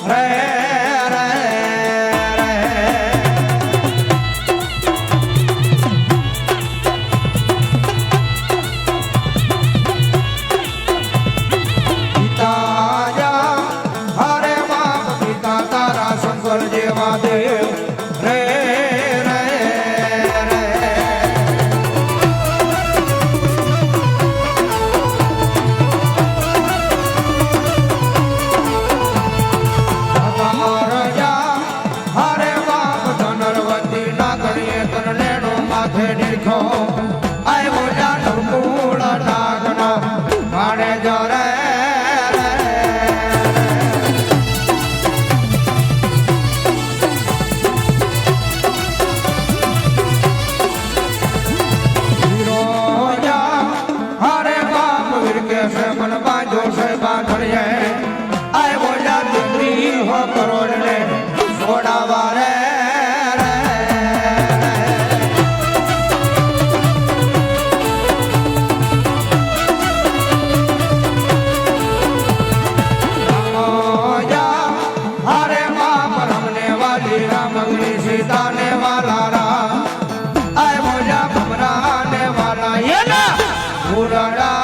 રે રે રે પિતા હરે બાપ પિતા તારા શંકર જેવા દેવ રે રે રે હરે બાપ ધનરવતી ના કરીએ તરલેણો માથે નિરખો આય મોજા ઢંકુળ નાગના માણે જરે કરોડ ને છોડાવા રે હરે બાપ રમને વાલી રામગરી સીતા ને વાલા રા આય મોજા ભમરા ને વાલા એના ઉરડા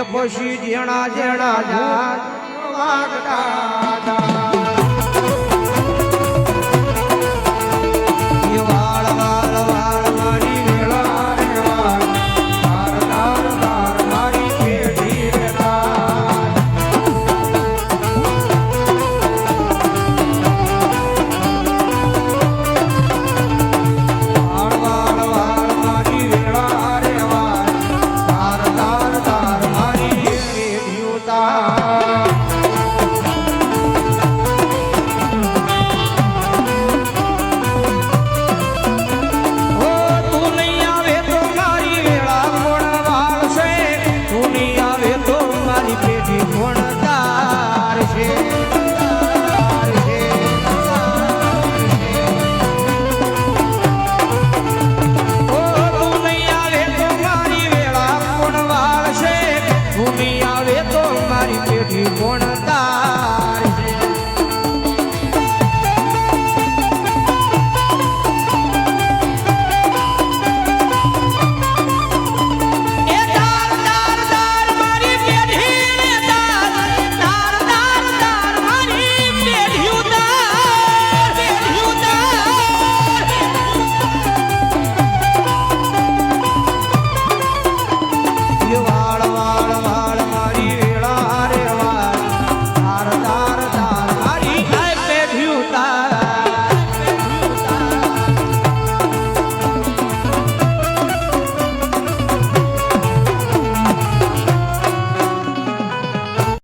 પછી જેણા જેણા વાગતા